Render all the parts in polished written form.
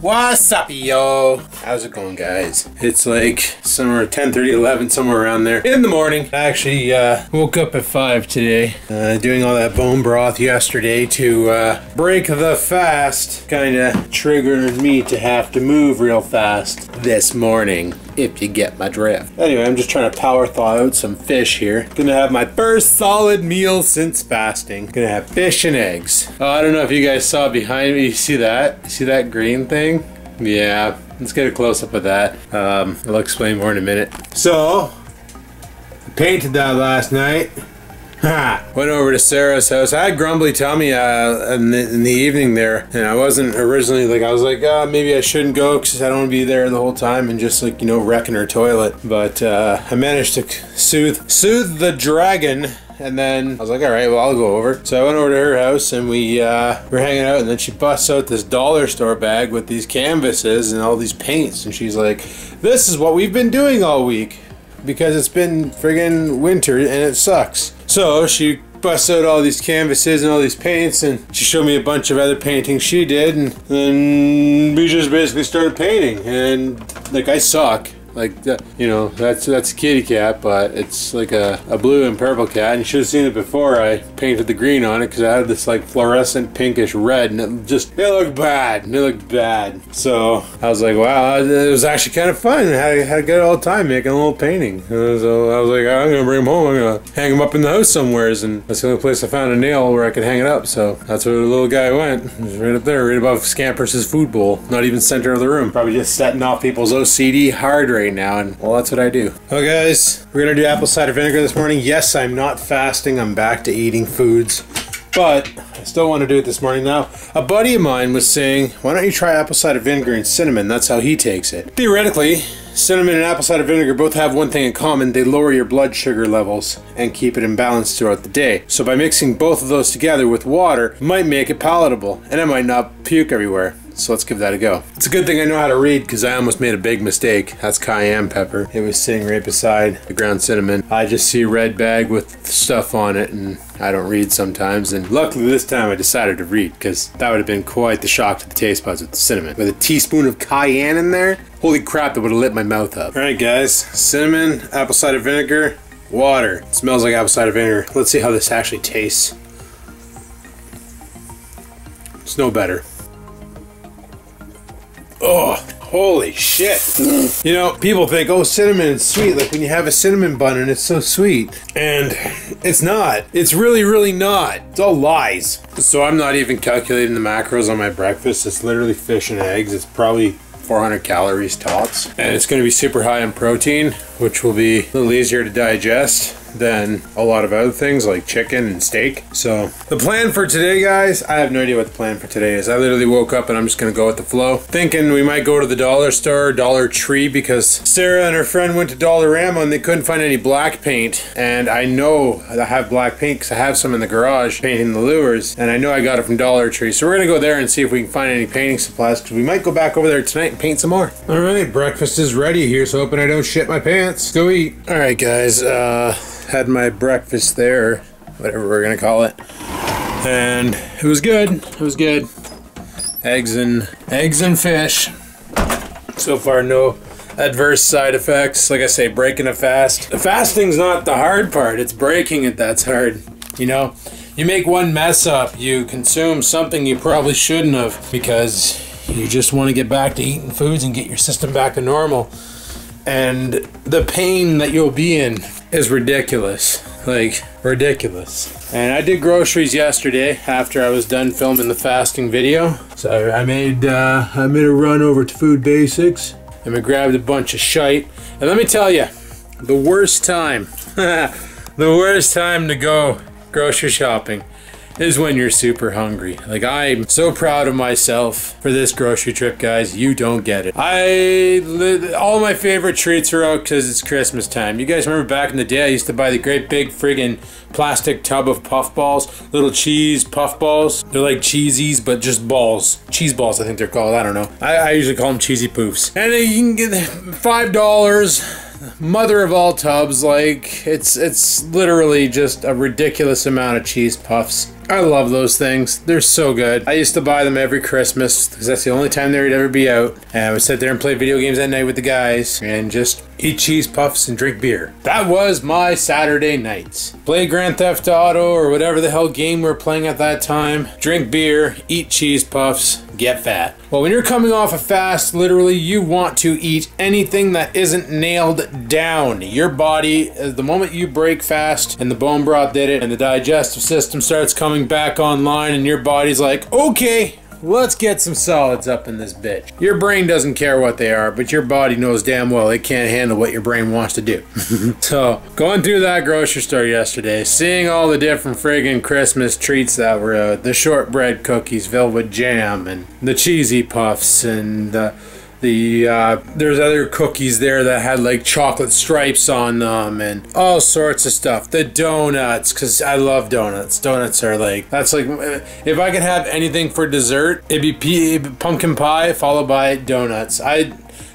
What's up, yo? How's it going, guys? It's like somewhere 10:30, 11, somewhere around there in the morning. I actually woke up at 5 today, doing all that bone broth yesterday to break the fast. Kind of triggered me to have to move real fast this morning, if you get my drift. Anyway, I'm just trying to power thaw out some fish here. Gonna have my first solid meal since fasting. Gonna have fish and eggs. Oh, I don't know if you guys saw behind me. You see that? You see that green thing? Yeah, let's get a close-up of that. I'll explain more in a minute. So, I painted that last night. Ha! Went over to Sarah's house. I had Grumbly tell me in the evening there, and I wasn't originally like, I was like, maybe I shouldn't go because I don't want to be there the whole time and just like, you know, wrecking her toilet. But I managed to soothe the dragon. And then I was like, all right, well, I'll go over. So I went over to her house and we were hanging out, and then she busts out this dollar store bag with these canvases and all these paints. And she's like, this is what we've been doing all week because it's been friggin' winter and it sucks. So she busts out all these canvases and all these paints, and she showed me a bunch of other paintings she did. And then we just basically started painting. And like, I suck. Like, you know, that's a kitty cat, but it's like a blue and purple cat. And you should have seen it before I painted the green on it, because I had this like fluorescent pinkish red, and it looked bad. It looked bad. So I was like, wow, it was actually kind of fun. I had a good old time making a little painting. So I was like, I'm gonna bring him home. I'm gonna hang him up in the house somewheres, and that's the only place I found a nail where I could hang it up. So that's where the little guy went. It was right up there, right above Scamper's food bowl. Not even center of the room. Probably just setting off people's OCD hard right now, and well, that's what I do. Well, guys, we're gonna do apple cider vinegar this morning. Yes, I'm not fasting. I'm back to eating foods, but I still want to do it this morning. Now, a buddy of mine was saying, why don't you try apple cider vinegar and cinnamon? That's how he takes it. Theoretically, cinnamon and apple cider vinegar both have one thing in common. They lower your blood sugar levels and keep it in balance throughout the day. So by mixing both of those together with water, might make it palatable, and I might not puke everywhere. So let's give that a go. It's a good thing I know how to read, because I almost made a big mistake. That's cayenne pepper. It was sitting right beside the ground cinnamon. I just see a red bag with stuff on it, and I don't read sometimes. And luckily this time I decided to read, because that would have been quite the shock to the taste buds with the cinnamon. With a teaspoon of cayenne in there, holy crap, that would have lit my mouth up. Alright guys, cinnamon, apple cider vinegar, water. It smells like apple cider vinegar. Let's see how this actually tastes. It's no better. Oh, holy shit. You know, people think, oh, cinnamon is sweet. Like when you have a cinnamon bun and it's so sweet. And it's not. It's really, really not. It's all lies. So I'm not even calculating the macros on my breakfast. It's literally fish and eggs. It's probably 400 calories tops. And it's going to be super high in protein, which will be a little easier to digest than a lot of other things like chicken and steak. So the plan for today, guys, I have no idea what the plan for today is. I literally woke up and I'm just gonna go with the flow, thinking we might go to the dollar store, Dollar Tree, because Sarah and her friend went to Dollarama and they couldn't find any black paint. And I know I have black paint because I have some in the garage painting the lures, and I know I got it from Dollar Tree. So we're gonna go there and see if we can find any painting supplies, because we might go back over there tonight and paint some more. All right, breakfast is ready here, so hoping I don't shit my pants. Go eat. All right, guys, had my breakfast there, whatever we're gonna call it, and it was good. It was good. Eggs and fish. So far, no adverse side effects. Like I say, breaking a fast. The fasting's not the hard part. It's breaking it that's hard. You know, you make one mess up, you consume something you probably shouldn't have, because you just want to get back to eating foods and get your system back to normal. And the pain that you'll be in is ridiculous. Like, ridiculous. And I did groceries yesterday after I was done filming the fasting video. So I made a run over to Food Basics, and we grabbed a bunch of shite. And let me tell you, the worst time, the worst time to go grocery shopping is when you're super hungry. Like, I'm so proud of myself for this grocery trip, guys. You don't get it. All my favorite treats are out because it's Christmas time. You guys remember back in the day, I used to buy the great big friggin' plastic tub of puff balls, little cheese puff balls. They're like cheesies, but just balls. Cheese balls, I think they're called. I don't know. I usually call them cheesy poofs. And you can get $5. Mother of all tubs. Like, it's literally just a ridiculous amount of cheese puffs. I love those things. They're so good. I used to buy them every Christmas because that's the only time they would ever be out. And I would sit there and play video games at night with the guys and just eat cheese puffs and drink beer. That was my Saturday nights. Play Grand Theft Auto or whatever the hell game we were playing at that time. Drink beer, eat cheese puffs, get fat. Well, when you're coming off a fast, literally you want to eat anything that isn't nailed down. Your body, the moment you break fast and the bone broth did it and the digestive system starts coming back online and your body's like, okay, let's get some solids up in this bitch. Your brain doesn't care what they are, but your body knows damn well it can't handle what your brain wants to do. So, going through that grocery store yesterday, seeing all the different friggin' Christmas treats that were out, the shortbread cookies filled with jam, and the cheesy puffs, and there's other cookies there that had like chocolate stripes on them and all sorts of stuff. The donuts, because I love donuts. Donuts are like, that's like, if I could have anything for dessert, it'd be pumpkin pie followed by donuts.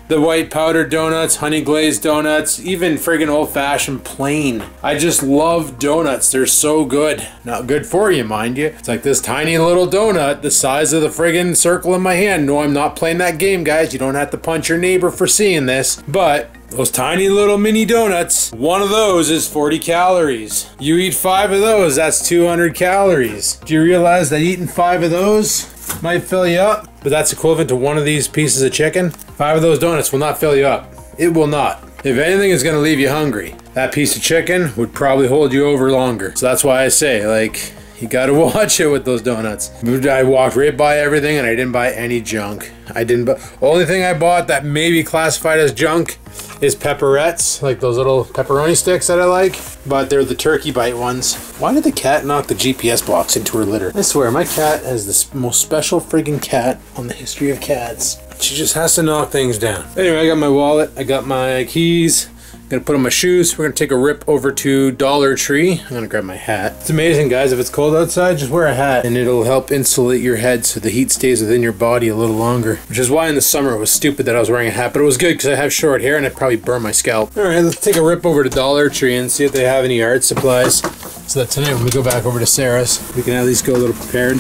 The white powdered donuts, honey glazed donuts, even friggin' old-fashioned plain. I just love donuts. They're so good. Not good for you, mind you. It's like this tiny little donut the size of the friggin' circle in my hand. No, I'm not playing that game, guys. You don't have to punch your neighbor for seeing this. But those tiny little mini donuts, one of those is 40 calories. You eat 5 of those, that's 200 calories. Do you realize that eating 5 of those might fill you up? But that's equivalent to one of these pieces of chicken. 5 of those donuts will not fill you up. It will not. If anything is gonna leave you hungry, that piece of chicken would probably hold you over longer. So that's why I say, like, you gotta watch it with those donuts. I walked right by everything and I didn't buy any junk. Only thing I bought that may be classified as junk is pepperettes, like those little pepperoni sticks that I like, but they're the turkey bite ones. Why did the cat knock the GPS box into her litter? I swear, my cat is the most special friggin' cat on the history of cats. She just has to knock things down. Anyway, I got my wallet, I got my keys, gonna put on my shoes. We're gonna take a rip over to Dollar Tree. I'm gonna grab my hat. It's amazing, guys. If it's cold outside, just wear a hat and it'll help insulate your head so the heat stays within your body a little longer. Which is why in the summer it was stupid that I was wearing a hat, but it was good because I have short hair and I'd probably burn my scalp. Alright, let's take a rip over to Dollar Tree and see if they have any art supplies. So that tonight when we go back over to Sarah's, we can at least go a little prepared.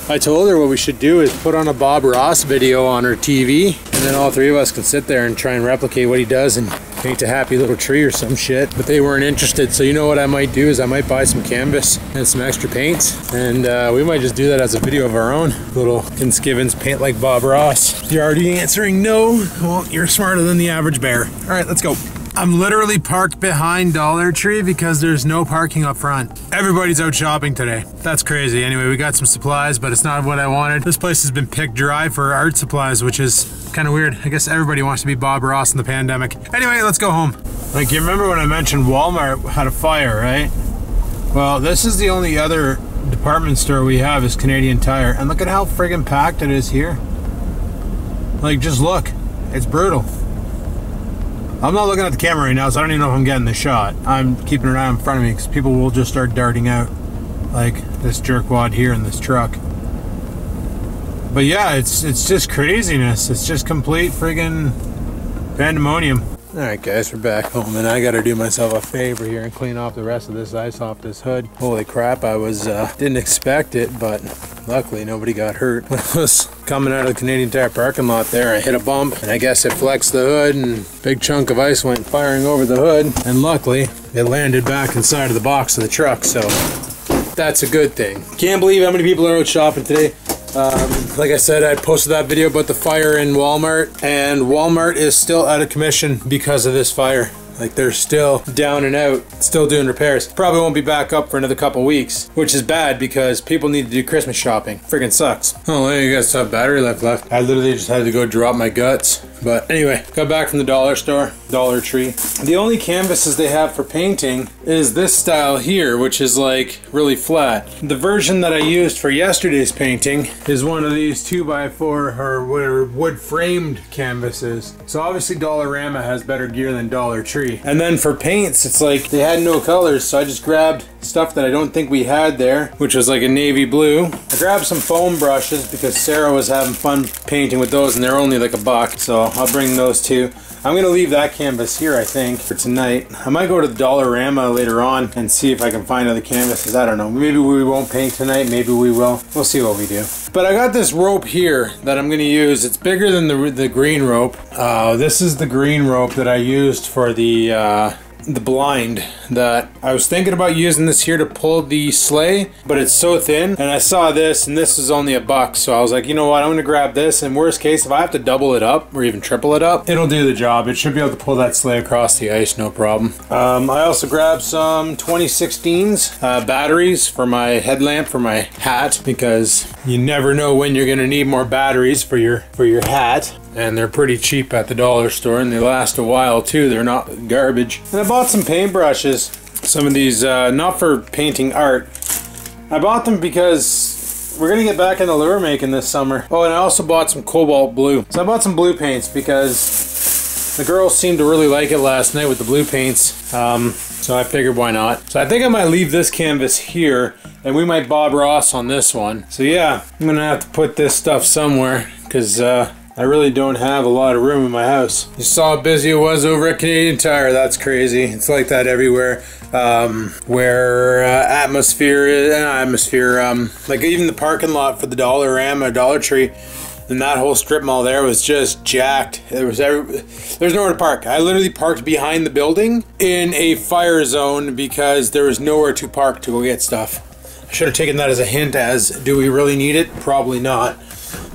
I told her what we should do is put on a Bob Ross video on her TV, and then all 3 of us can sit there and try and replicate what he does and paint a happy little tree or some shit. But they weren't interested, so you know what I might do is I might buy some canvas and some extra paints, and we might just do that as a video of our own. Little in Skivinz paint like Bob Ross. You're already answering no? Well, you're smarter than the average bear. Alright, let's go. I'm literally parked behind Dollar Tree because there's no parking up front. Everybody's out shopping today. That's crazy. Anyway, we got some supplies, but it's not what I wanted. This place has been picked dry for art supplies, which is kind of weird. I guess everybody wants to be Bob Ross in the pandemic. Anyway, let's go home. Like, you remember when I mentioned Walmart had a fire, right? Well, this is the only other department store we have is Canadian Tire. And look at how friggin' packed it is here. Like, just look. It's brutal. I'm not looking at the camera right now, so I don't even know if I'm getting the shot. I'm keeping an eye in front of me because people will just start darting out. Like this jerkwad here in this truck. But yeah, it's just craziness. It's just complete friggin' pandemonium. Alright guys, we're back home and I gotta do myself a favor here and clean off the rest of this ice off this hood. Holy crap, I didn't expect it, but luckily nobody got hurt. When I was coming out of the Canadian Tire parking lot there, I hit a bump and I guess it flexed the hood and a big chunk of ice went firing over the hood, and luckily it landed back inside of the box of the truck, so that's a good thing. Can't believe how many people are out shopping today. Like I said, I posted that video about the fire in Walmart, and Walmart is still out of commission because of this fire. Like, they're still down and out, still doing repairs. Probably won't be back up for another couple weeks, which is bad because people need to do Christmas shopping. Friggin' sucks. Oh, hey, you guys have battery left. I literally just had to go drop my guts. But anyway, got back from the dollar store, Dollar Tree. The only canvases they have for painting is this style here, which is like really flat. The version that I used for yesterday's painting is one of these 2x4 or wood framed canvases. So obviously Dollarama has better gear than Dollar Tree. And then for paints, it's like they had no colors, so I just grabbed stuff that I don't think we had there, which was like a navy blue. I grabbed some foam brushes because Sarah was having fun painting with those and they're only like $1, so I'll bring those two. I'm gonna leave that canvas here, I think, for tonight. I might go to the Dollarama later on and see if I can find other canvases. I don't know. Maybe we won't paint tonight. Maybe we will. We'll see what we do. But I got this rope here that I'm gonna use. It's bigger than the green rope. This is the green rope that I used for the blind. That I was thinking about using this here to pull the sleigh, but it's so thin, and I saw this, and this is only $1, so I was like, you know what, I'm gonna grab this, and worst case, if I have to double it up or even triple it up, it'll do the job. It should be able to pull that sleigh across the ice, no problem. I also grabbed some 2016s batteries for my headlamp for my hat, because you never know when you're gonna need more batteries for your hat. And they're pretty cheap at the dollar store, and they last a while too. They're not garbage. And I bought some paintbrushes. Some of these, not for painting art. I bought them because we're gonna get back into lure making this summer. Oh, and I also bought some cobalt blue. So I bought some blue paints because the girls seemed to really like it last night with the blue paints. So I figured why not. So I think I might leave this canvas here, and we might Bob Ross on this one. So yeah, I'm gonna have to put this stuff somewhere, because I really don't have a lot of room in my house. You saw how busy it was over at Canadian Tire. That's crazy. It's like that everywhere. Where atmosphere is, like even the parking lot for the Dollarama, Dollar Tree, and that whole strip mall there was just jacked. There's nowhere to park. I literally parked behind the building in a fire zone because there was nowhere to park to go get stuff. I should have taken that as a hint as, do we really need it? Probably not.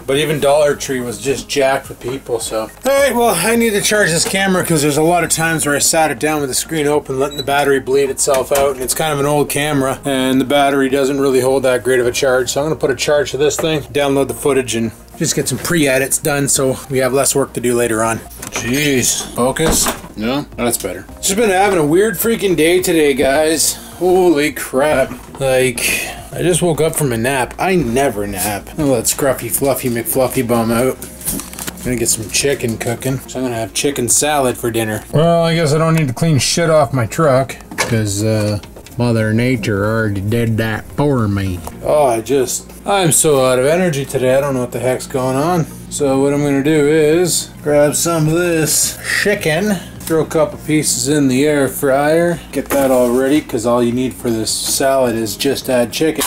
But even Dollar Tree was just jacked with people, so. Alright, well, I need to charge this camera because there's a lot of times where I sat it down with the screen open, letting the battery bleed itself out, and it's kind of an old camera, and the battery doesn't really hold that great of a charge, so I'm going to put a charge to this thing, download the footage, and just get some pre-edits done so we have less work to do later on. Jeez. Focus? No? Oh, that's better. Just been having a weird freaking day today, guys. Holy crap. Like, I just woke up from a nap. I never nap. I'll let Scruffy Fluffy McFluffy bum out. I'm gonna get some chicken cooking. So I'm gonna have chicken salad for dinner. Well, I guess I don't need to clean shit off my truck, because Mother Nature already did that for me. Oh, I'm so out of energy today. I don't know what the heck's going on. So what I'm gonna do is grab some of this chicken, throw a couple pieces in the air fryer, get that all ready, because all you need for this salad is just add chicken.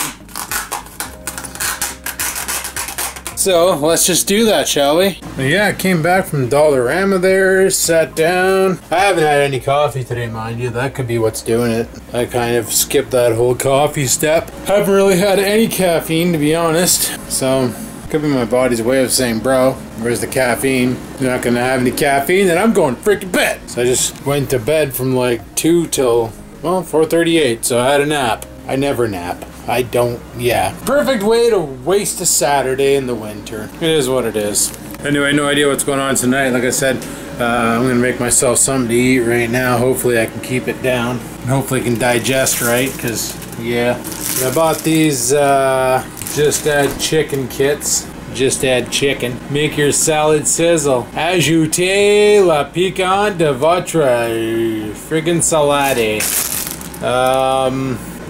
So let's just do that, shall we? But yeah, I came back from Dollarama there, sat down. I haven't had any coffee today, mind you. That could be what's doing it. I kind of skipped that whole coffee step. Haven't really had any caffeine, to be honest. So could be my body's way of saying, bro, where's the caffeine? You're not gonna have any caffeine, then I'm going freaking bed. So I just went to bed from like 2 till, well, 4:38, so I had a nap. I never nap. I don't, yeah. Perfect way to waste a Saturday in the winter. It is what it is. Anyway, no idea what's going on tonight. Like I said, I'm gonna make myself something to eat right now. Hopefully I can keep it down. And hopefully I can digest right, because, yeah. I bought these, just add chicken kits. Just add chicken. Make your salad sizzle. Ajoutez la piquante de votre friggin' salade.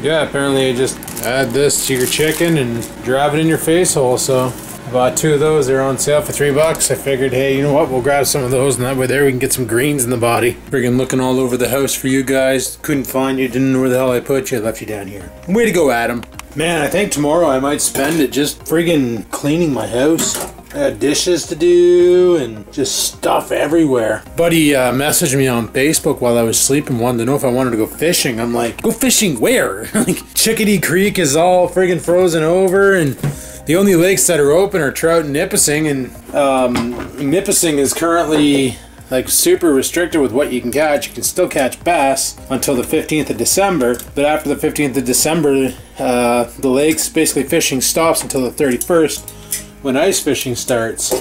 Yeah, apparently you just add this to your chicken and drive it in your face hole. So I bought 2 of those. They're on sale for $3. I figured, hey, you know what? We'll grab some of those, and that way there we can get some greens in the body. Friggin' looking all over the house for you guys. Couldn't find you. Didn't know where the hell I put you. I left you down here. Way to go, Adam. Man, I think tomorrow I might spend it just friggin' cleaning my house. I had dishes to do and just stuff everywhere. Buddy messaged me on Facebook while I was sleeping, wanted to know if I wanted to go fishing. I'm like, go fishing where? Like, Chickadee Creek is all friggin' frozen over, and the only lakes that are open are Trout and Nipissing, and Nipissing is currently like super restricted with what you can catch. You can still catch bass until the 15th of December, but after the 15th of December, the lakes, basically fishing stops until the 31st when ice fishing starts.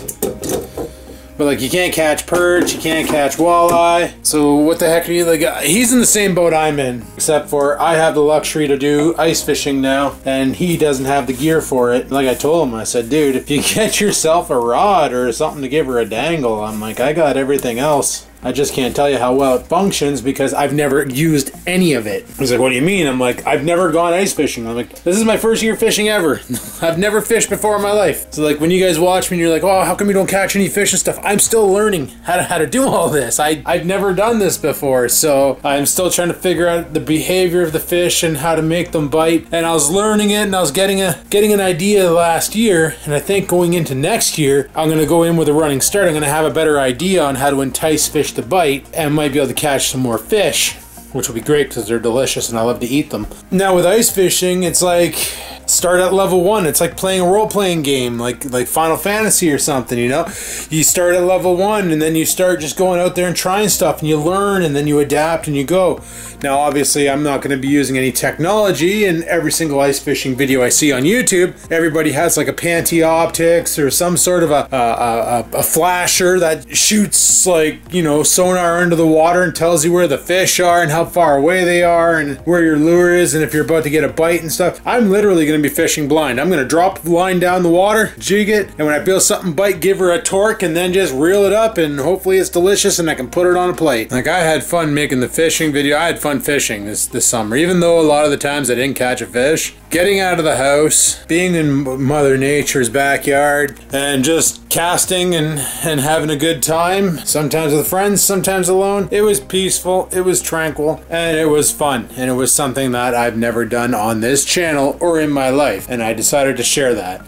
But like, you can't catch perch, you can't catch walleye. So what the heck are you, like, he's in the same boat I'm in, except for I have the luxury to do ice fishing now, and he doesn't have the gear for it. Like I told him, I said, dude, if you get yourself a rod or something to give her a dangle, I'm like, I got everything else. I just can't tell you how well it functions because I've never used any of it. He's like, what do you mean? I'm like, I've never gone ice fishing. I'm like, this is my first year fishing ever. I've never fished before in my life. So like when you guys watch me and you're like, oh, how come you don't catch any fish and stuff? I'm still learning how to do all this. I've never done this before. So I'm still trying to figure out the behavior of the fish and how to make them bite. And I was learning it and I was getting an idea last year. And I think going into next year, I'm going to go in with a running start. I'm going to have a better idea on how to entice fish to bite and might be able to catch some more fish, which will be great because they're delicious and I love to eat them. Now with ice fishing, it's like start at level 1. It's like playing a role-playing game, like Final Fantasy or something, you know? You start at level 1 and then you start just going out there and trying stuff and you learn and then you adapt and you go. Now obviously I'm not going to be using any technology in every single ice fishing video I see on YouTube. Everybody has like a panty optics or some sort of a flasher that shoots like, you know, sonar into the water and tells you where the fish are and how far away they are and where your lure is and if you're about to get a bite and stuff. I'm literally going to be fishing blind. I'm going to drop the line down the water, jig it, and when I feel something bite, give her a torque and then just reel it up and hopefully it's delicious and I can put it on a plate. Like I had fun making the fishing video. I had fun fishing this summer, even though a lot of the times I didn't catch a fish. Getting out of the house, being in Mother Nature's backyard, and just casting and having a good time, sometimes with friends, sometimes alone. It was peaceful, it was tranquil, and it was fun. And it was something that I've never done on this channel or in my life. And I decided to share that.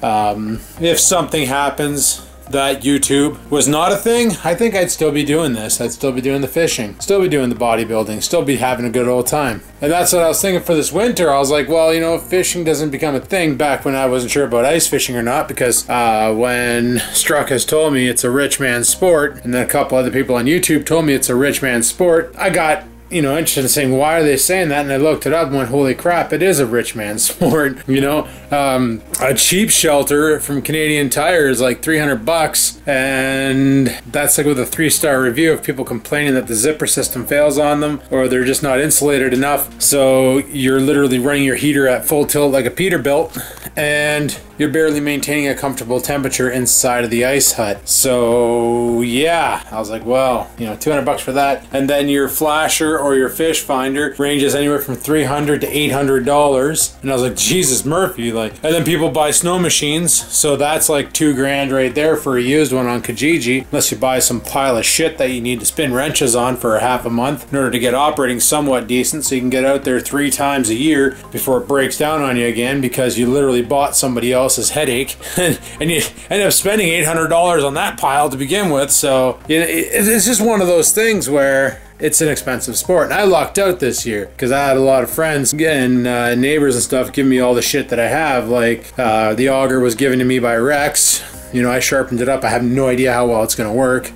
If something happens that YouTube was not a thing, I think I'd still be doing this. I'd still be doing the fishing, still be doing the bodybuilding, still be having a good old time. And that's what I was thinking for this winter. I was like, well, you know, if fishing doesn't become a thing, back when I wasn't sure about ice fishing or not, because when Struck has told me it's a rich man's sport, and then a couple other people on YouTube told me it's a rich man's sport, I got, you know, interested in saying, why are they saying that? And I looked it up and went, holy crap, it is a rich man's sport. You know, a cheap shelter from Canadian Tire is like 300 bucks. And that's like with a 3-star review of people complaining that the zipper system fails on them or they're just not insulated enough. So you're literally running your heater at full tilt like a Peterbilt and you're barely maintaining a comfortable temperature inside of the ice hut. So yeah, I was like, well, you know, 200 bucks for that. And then your flasher or your fish finder ranges anywhere from $300 to $800. And I was like, Jesus Murphy, like, and then people buy snow machines. So that's like $2,000 right there for a used one on Kijiji. Unless you buy some pile of shit that you need to spin wrenches on for half a month in order to get operating somewhat decent so you can get out there 3 times a year before it breaks down on you again because you literally bought somebody else's headache and you end up spending $800 on that pile to begin with. So you know, it's just one of those things where it's an expensive sport. And I lucked out this year because I had a lot of friends and neighbors and stuff giving me all the shit that I have. Like the auger was given to me by Rex. You know, I sharpened it up. I have no idea how well it's going to work.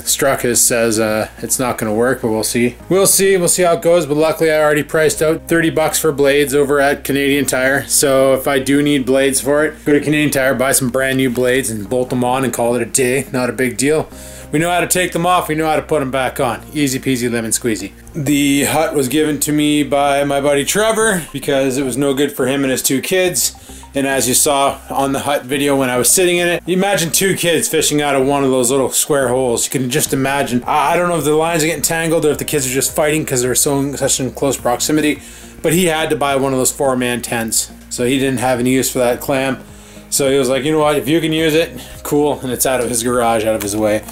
Struck says it's not going to work, but we'll see. We'll see how it goes. But luckily, I already priced out 30 bucks for blades over at Canadian Tire. So if I do need blades for it, go to Canadian Tire, buy some brand new blades, and bolt them on and call it a day. Not a big deal. We know how to take them off. We know how to put them back on. Easy peasy lemon squeezy. The hut was given to me by my buddy Trevor because it was no good for him and his 2 kids. And as you saw on the hut video when I was sitting in it, you imagine 2 kids fishing out of one of those little square holes. You can just imagine. I don't know if the lines are getting tangled or if the kids are just fighting because they're such in close proximity. But he had to buy one of those 4-man tents. So he didn't have any use for that clam. So he was like, you know what, if you can use it, cool. And it's out of his garage, out of his way.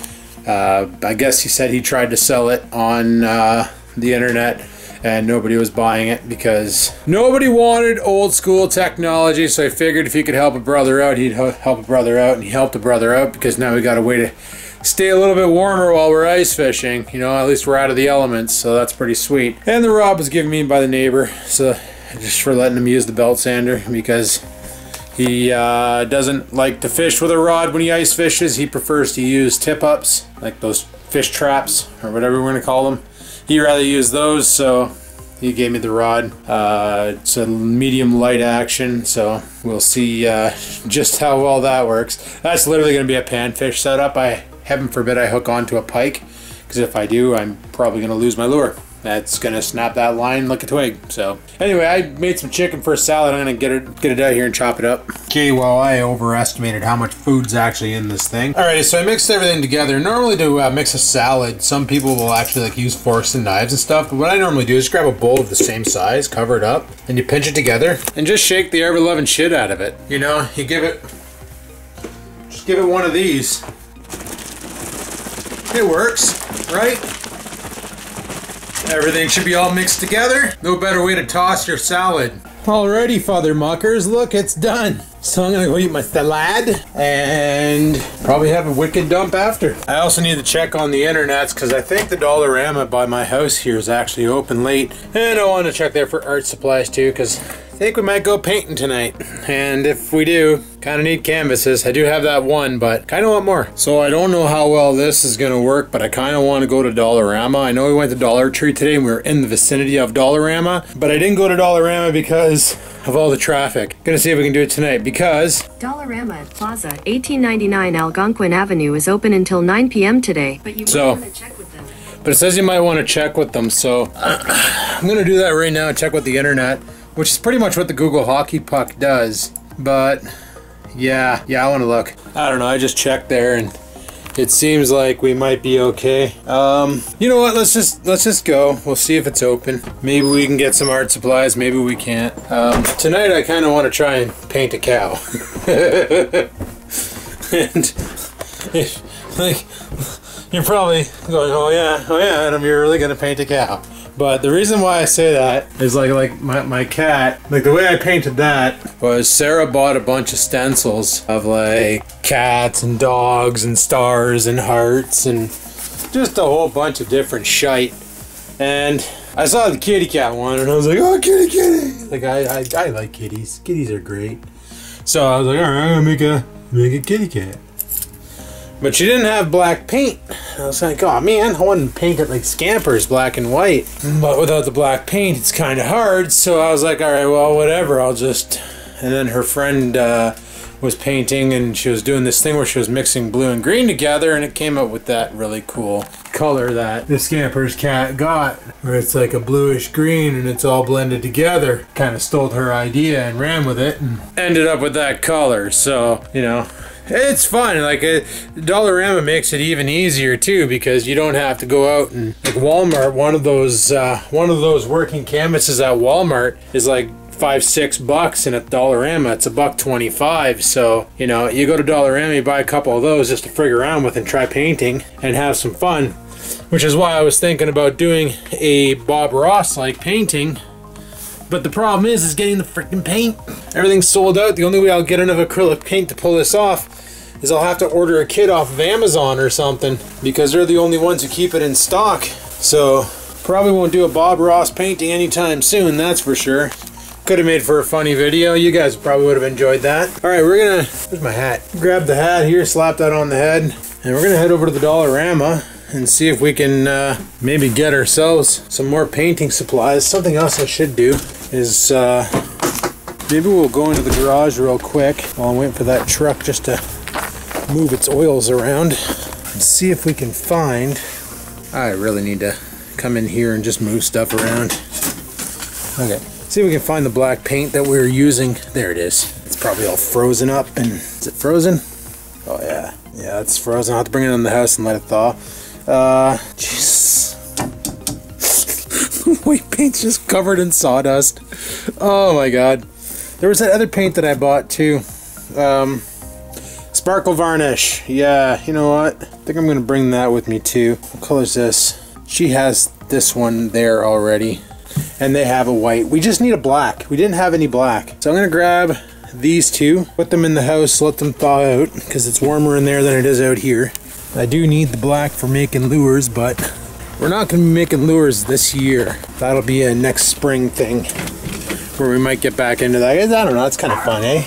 I guess he said he tried to sell it on the internet and nobody was buying it because nobody wanted old school technology. So I figured if he could help a brother out, he'd help a brother out, and he helped a brother out because now we got a way to stay a little bit warmer while we're ice fishing. You know, at least we're out of the elements, so that's pretty sweet. And the rod was given me by the neighbor, so just for letting him use the belt sander because he doesn't like to fish with a rod when he ice fishes. He prefers to use tip-ups, like those fish traps or whatever we're gonna call them. He'd rather use those, so he gave me the rod. It's a medium light action, so we'll see just how well that works. That's literally gonna be a panfish setup. Heaven forbid I hook onto a pike, because if I do, I'm probably gonna lose my lure. that's gonna snap that line like a twig. So anyway, I made some chicken for a salad. I'm gonna get it out here and chop it up. Okay, well, I overestimated how much food's actually in this thing. Alrighty, so I mixed everything together. Normally to mix a salad, some people will actually like use forks and knives and stuff, but what I normally do is grab a bowl of the same size, cover it up, and you pinch it together and just shake the ever-loving shit out of it. You know, you give it one of these. It works, right? Everything should be all mixed together. No better way to toss your salad. Alrighty, Father Muckers, look, it's done. So I'm gonna go eat my salad and probably have a wicked dump after. I also need to check on the internets because I think the Dollarama by my house here is actually open late. And I want to check there for art supplies too because I think we might go painting tonight. And if we do, kind of need canvases. I do have that one, but kind of want more. So I don't know how well this is going to work, but I kind of want to go to Dollarama. I know we went to Dollar Tree today and we were in the vicinity of Dollarama, but I didn't go to Dollarama because of all the traffic. Gonna see if we can do it tonight because Dollarama at Plaza, 1899 Algonquin Avenue is open until 9 p.m. today, but you might want to check with them. But it says you might want to check with them, so I'm gonna do that right now, check with the internet, which is pretty much what the Google Hockey Puck does. But yeah, I want to look. I don't know, I just checked there and it seems like we might be okay. You know what, let's just go. We'll see if it's open. Maybe we can get some art supplies, maybe we can't. Tonight I kind of want to try and paint a cow. And like, you're probably going, oh yeah, Adam, you're really gonna paint a cow. But the reason why I say that is like my cat, like the way I painted that was Sarah bought a bunch of stencils of like cats and dogs and stars and hearts and just a whole bunch of different shite. And I saw the kitty cat one and I was like, oh, kitty. Like I like kitties. Kitties are great. So I was like, all right, I'm gonna make a kitty cat. But she didn't have black paint. I was like, oh man, I wanted to paint it like Scampers, black and white. But without the black paint, it's kind of hard. So I was like, all right, well, whatever, I'll just... And then her friend was painting and she was doing this thing where she was mixing blue and green together and it came up with that really cool color that the Scampers cat got, where it's like a bluish green and it's all blended together. Kind of stole her idea and ran with it and ended up with that color. So, you know, it's fun. Like Dollarama makes it even easier too because you don't have to go out and like Walmart. One of those working canvases at Walmart is like $5-6, and at Dollarama it's $1.25. So you know, you go to Dollarama, you buy a couple of those just to frig around with and try painting and have some fun. Which is why I was thinking about doing a Bob Ross like painting. But the problem is getting the freaking paint. Everything's sold out. The only way I'll get enough acrylic paint to pull this off is I'll have to order a kit off of Amazon or something because they're the only ones who keep it in stock. So probably won't do a Bob Ross painting anytime soon, that's for sure. Could have made for a funny video. You guys probably would have enjoyed that. All right, we're gonna, where's my hat? Grab the hat here, slap that on the head, and we're gonna head over to the Dollarama and see if we can maybe get ourselves some more painting supplies. Something else I should do is maybe we'll go into the garage real quick while I'm waiting for that truck just to move its oils around and see if we can find... I really need to come in here and just move stuff around. Okay, see if we can find the black paint that we were using. There it is. It's probably all frozen up. And is it frozen? Oh yeah, it's frozen. I'll have to bring it in the house and let it thaw. Jeez. White paint's just covered in sawdust. Oh my god. There was that other paint that I bought too. Sparkle varnish. Yeah, you know what? I think I'm gonna bring that with me too. What color is this? She has this one there already. And they have a white. We just need a black. We didn't have any black. So I'm gonna grab these two, put them in the house, let them thaw out, because it's warmer in there than it is out here. I do need the black for making lures, but we're not gonna be making lures this year. That'll be a next spring thing, where we might get back into that. I don't know, it's kind of fun, eh?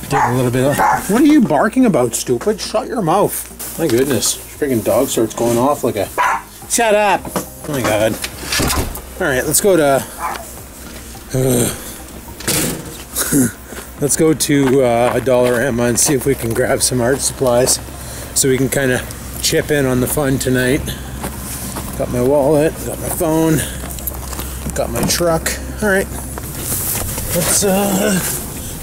Dig a little bit of... What are you barking about, stupid? Shut your mouth. My goodness, freaking dog starts going off like a... Shut up! Oh my god. Alright, let's go to... let's go to a Dollarama and see if we can grab some art supplies so we can kind of chip in on the fun tonight. Got my wallet, got my phone, got my truck. Alright. Let's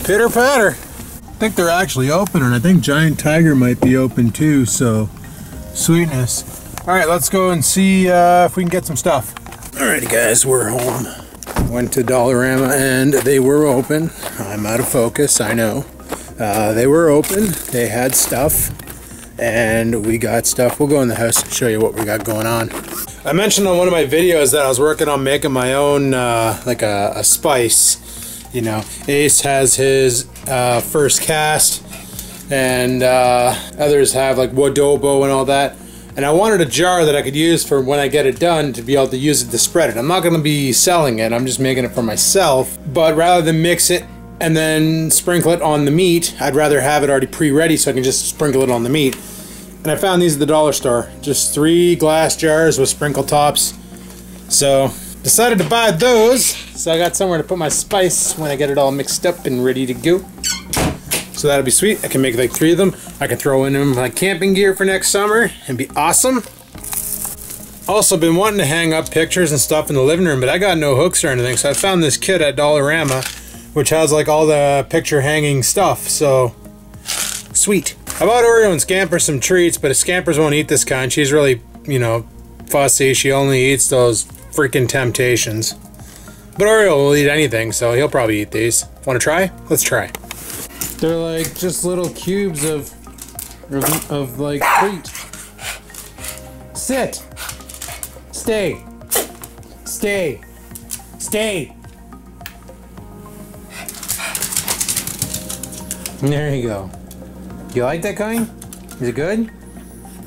pitter patter. I think they're actually open, and I think Giant Tiger might be open too, so sweetness. Alright, let's go and see if we can get some stuff. Alrighty guys, we're home. Went to Dollarama and they were open. I'm out of focus, I know. They were open, they had stuff, and we got stuff. We'll go in the house and show you what we got going on. I mentioned on one of my videos that I was working on making my own, like a spice. You know, Ace has his first cast, and others have like Wadobo and all that. And I wanted a jar that I could use for when I get it done to be able to use it to spread it. I'm not going to be selling it, I'm just making it for myself. But rather than mix it and then sprinkle it on the meat, I'd rather have it already pre-ready so I can just sprinkle it on the meat. And I found these at the dollar store. Just 3 glass jars with sprinkle tops. So, decided to buy those. So I got somewhere to put my spice when I get it all mixed up and ready to go. So that'll be sweet. I can make like 3 of them. I can throw in them like camping gear for next summer and be awesome. Also been wanting to hang up pictures and stuff in the living room, but I got no hooks or anything. So I found this kit at Dollarama, which has like all the picture hanging stuff. So sweet. I bought Oreo and Scamper some treats, but Scampers won't eat this kind. She's really, you know, fussy. She only eats those freaking Temptations. But Oreo will eat anything, so he'll probably eat these. Want to try? Let's try. They're like just little cubes of like treat. Sit. Stay. Stay. Stay. There you go. Do you like that kind? Is it good? Did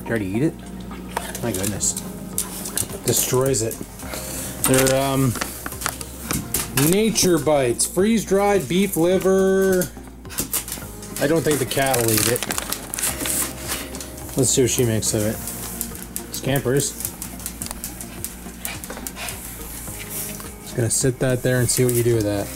you already eat it? My goodness. Destroys it. They're Nature Bites. Freeze-dried beef liver. I don't think the cat will eat it. Let's see what she makes of it. Scampers. Just gonna sit that there and see what you do with that.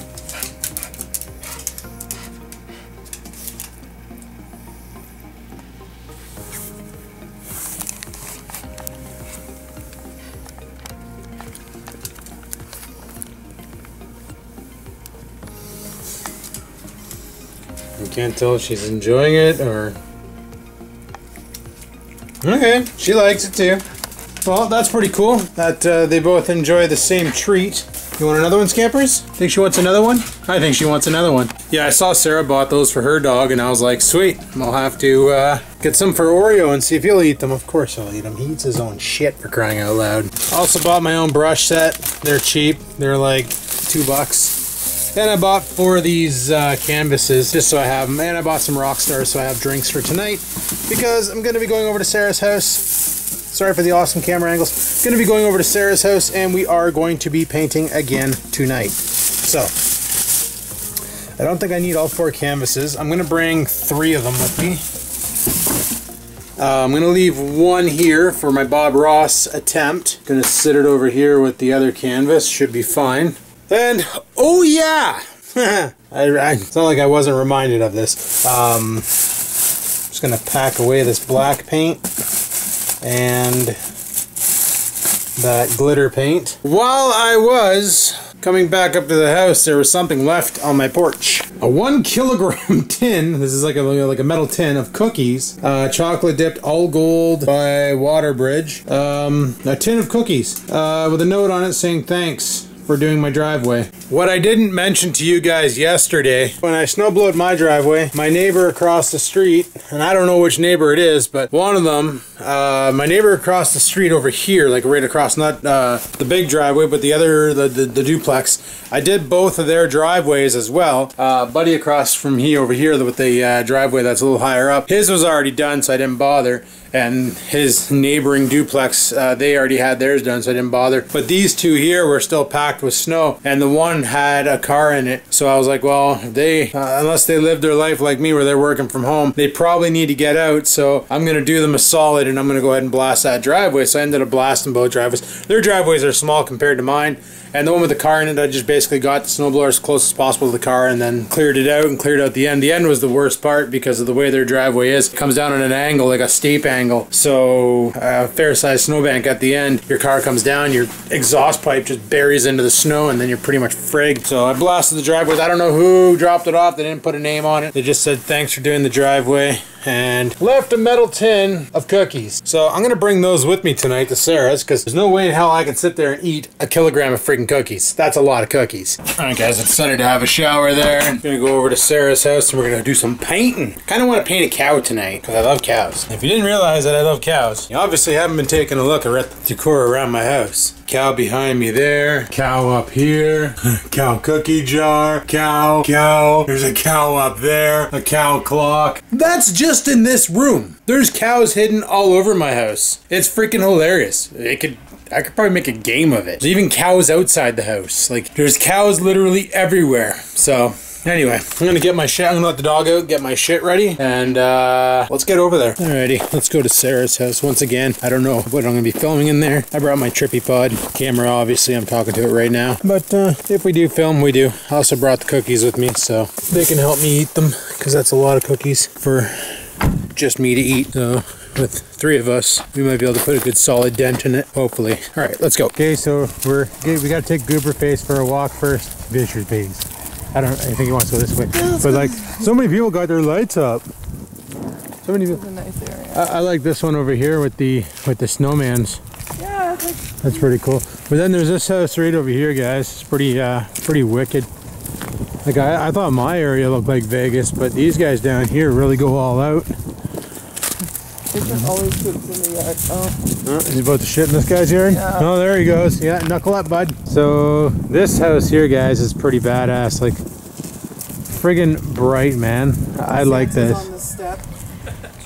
You can't tell if she's enjoying it or... Okay, she likes it too. Well, that's pretty cool that they both enjoy the same treat. You want another one, Scampers? Think she wants another one? I think she wants another one. Yeah, I saw Sarah bought those for her dog and I was like, sweet, I'll have to get some for Oreo and see if he'll eat them. Of course he'll eat them. He eats his own shit, for crying out loud. Also bought my own brush set. They're cheap. They're like $2. Then I bought 4 of these canvases just so I have them. And I bought some Rockstars so I have drinks for tonight. Because I'm going to be going over to Sarah's house. Sorry for the awesome camera angles. Going to be going over to Sarah's house and we are going to be painting again tonight. So, I don't think I need all 4 canvases. I'm going to bring 3 of them with me. I'm going to leave 1 here for my Bob Ross attempt. Going to sit it over here with the other canvas. Should be fine. And, oh yeah! It's not like I wasn't reminded of this. Just gonna pack away this black paint and that glitter paint. While I was coming back up to the house, there was something left on my porch. A 1 kilogram tin, this is like a metal tin of cookies, chocolate dipped all gold by Waterbridge. A tin of cookies with a note on it saying thanks for doing my driveway. What I didn't mention to you guys yesterday, when I snowblowed my driveway, my neighbor across the street, and I don't know which neighbor it is, but one of them, my neighbor across the street over here, like right across, not the big driveway, but the other, the duplex, I did both of their driveways as well. Buddy across from over here with the driveway that's a little higher up, his was already done, so I didn't bother. And his neighboring duplex, they already had theirs done, so I didn't bother. But these 2 here were still packed with snow, and the one had a car in it. So I was like, well, they, unless they live their life like me where they're working from home, they probably need to get out. So I'm going to do them a solid, and I'm going to go ahead and blast that driveway. So I ended up blasting both driveways. Their driveways are small compared to mine. And the one with the car in it, I just basically got the snowblower as close as possible to the car and then cleared it out and cleared out the end. The end was the worst part because of the way their driveway is. It comes down at an angle, like a steep angle. angle. So fair-sized snowbank at the end, your car comes down, your exhaust pipe just buries into the snow, and then you're pretty much frigged. So I blasted the driveway. I don't know who dropped it off. They didn't put a name on it. They just said thanks for doing the driveway and left a metal tin of cookies. So I'm gonna bring those with me tonight to Sarah's, because there's no way in hell I can sit there and eat a kilogram of freaking cookies. That's a lot of cookies. Alright guys, I decided to have a shower there. I'm gonna go over to Sarah's house and we're gonna do some painting. Kinda wanna paint a cow tonight, because I love cows. If you didn't realize that I love cows, you obviously haven't been taking a look at the decor around my house. Cow behind me there, cow up here, cow cookie jar, cow, there's a cow up there, a cow clock. That's just in this room. There's cows hidden all over my house. It's freaking hilarious. I could probably make a game of it. There's even cows outside the house. Like, there's cows literally everywhere. So, anyway, I'm gonna get my shit. I'm gonna let the dog out, get my shit ready, and let's get over there. Alrighty, let's go to Sarah's house once again. I don't know what I'm gonna be filming in there. I brought my tripod camera, obviously. I'm talking to it right now. But if we do film, we do. I also brought the cookies with me, so they can help me eat them, because that's a lot of cookies for just me to eat. So with 3 of us, we might be able to put a good solid dent in it, hopefully. All right, let's go. Okay, so we gotta take Goober Face for a walk first. Vicious Face. I think he wants to go this way. But like, so many people got their lights up. So many people. This is a nice area. I like this one over here with the snowmans. Yeah, that's pretty cool. But then there's this house right over here, guys. It's pretty wicked. Like I thought my area looked like Vegas, but these guys down here really go all out. Always poops in the yard. Oh. He's about to shit in this guy's yard? Yeah. Oh, there he goes. Yeah, knuckle up, bud. So this house here, guys, is pretty badass. Like, friggin' bright, man. I like this. On the step.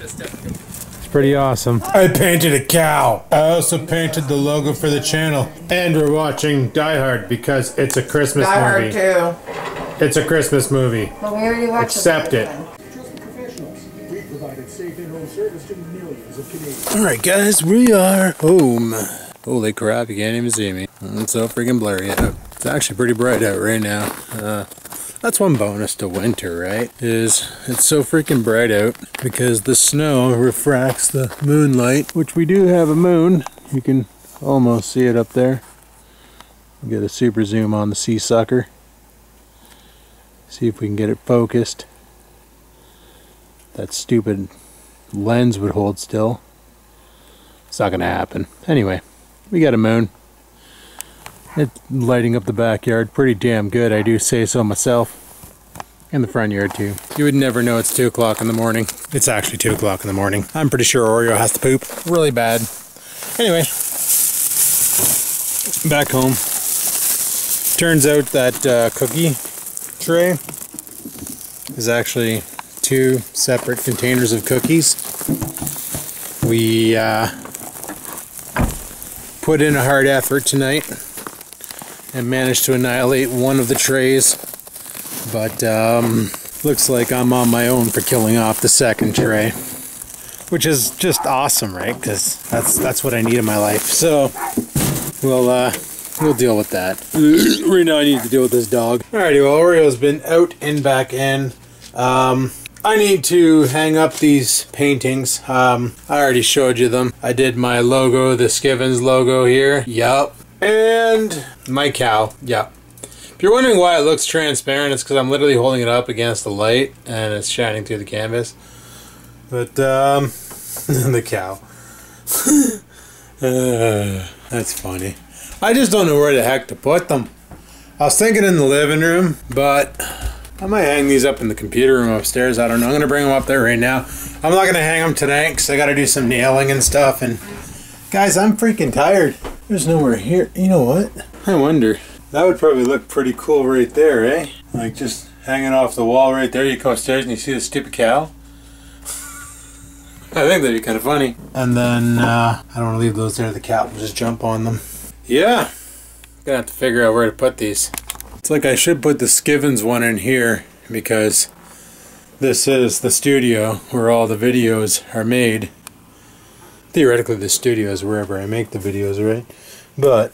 It's pretty awesome. I painted a cow. I also painted the logo for the channel. And we're watching Die Hard because it's a Christmas movie. Die Hard 2. It's a Christmas movie. Well, we already watched Accept it. Alright guys, we are home. Holy crap, you can't even see me. It's so freaking blurry out. It's actually pretty bright out right now. That's one bonus to winter, right? Is it's so freaking bright out because the snow refracts the moonlight, which we do have a moon. You can almost see it up there. Get a super zoom on the sea sucker. See if we can get it focused. That stupid lens would hold still. It's not gonna happen. Anyway, we got a moon. It's lighting up the backyard pretty damn good, I do say so myself. And the front yard too. You would never know it's 2 o'clock in the morning. It's actually 2 o'clock in the morning. I'm pretty sure Oreo has to poop really bad. Anyway, back home. Turns out that cookie tray is actually 2 separate containers of cookies. We put in a hard effort tonight and managed to annihilate one of the trays, but looks like I'm on my own for killing off the second tray, which is just awesome, right? Because that's what I need in my life. So we'll deal with that. Right now I need to deal with this dog. Alrighty, well, Oreo's been out and back in. I need to hang up these paintings. I already showed you them. I did my logo, the Skivinz logo here. Yup. And my cow. Yup. If you're wondering why it looks transparent, it's because I'm literally holding it up against the light and it's shining through the canvas. But, the cow. That's funny. I just don't know where the heck to put them. I was thinking in the living room, but I might hang these up in the computer room upstairs. I don't know. I'm going to bring them up there right now. I'm not going to hang them tonight because I got to do some nailing and stuff. And guys, I'm freaking tired. There's nowhere here. You know what? I wonder. That would probably look pretty cool right there, eh? Like just hanging off the wall right there. You go upstairs and you see the stupid cow. I think that'd be kind of funny. And then I don't want to leave those there. The cat will just jump on them. Yeah. Gonna have to figure out where to put these. It's like I should put the Skivinz one in here because this is the studio where all the videos are made. Theoretically the studio is wherever I make the videos, right? But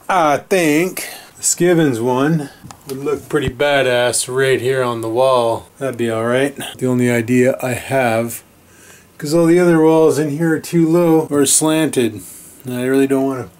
I think the Skivinz one would look pretty badass right here on the wall. That'd be alright. The only idea I have because all the other walls in here are too low or slanted. And I really don't want to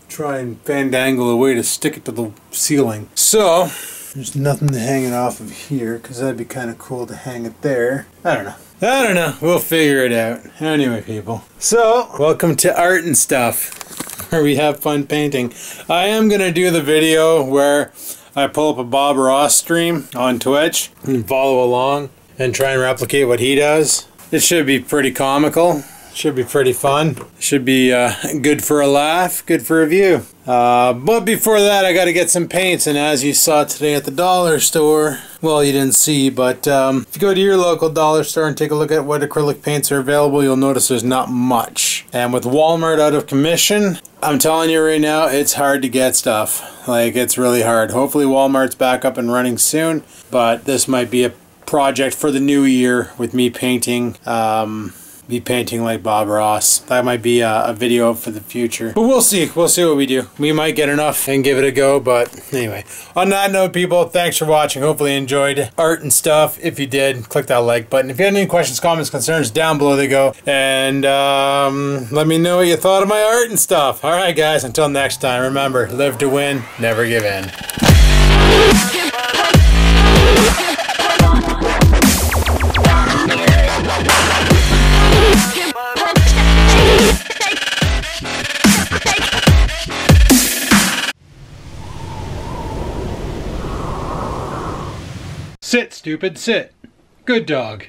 try and fandangle a way to stick it to the ceiling. So there's nothing to hang it off of here, because that'd be kind of cool to hang it there. I don't know. We'll figure it out. Anyway, people. So, welcome to Art and Stuff, where we have fun painting. I am going to do the video where I pull up a Bob Ross stream on Twitch and follow along and try and replicate what he does. It should be pretty comical. Should be pretty fun. Should be good for a laugh, good for a view. But before that, I got to get some paints. And as you saw today at the dollar store, well, you didn't see, but if you go to your local dollar store and take a look at what acrylic paints are available, you'll notice there's not much. And with Walmart out of commission, I'm telling you right now, it's hard to get stuff. Like, it's really hard. Hopefully Walmart's back up and running soon, but this might be a project for the new year with me painting. Be painting like Bob Ross. That might be a video for the future. But we'll see. We'll see what we do. We might get enough and give it a go. But anyway, on that note, people, thanks for watching. Hopefully you enjoyed Art and Stuff. If you did, click that like button. If you have any questions, comments, concerns, down below they go. And let me know what you thought of my art and stuff. All right, guys. Until next time, remember, live to win, never give in. Sit, stupid, sit. Good dog.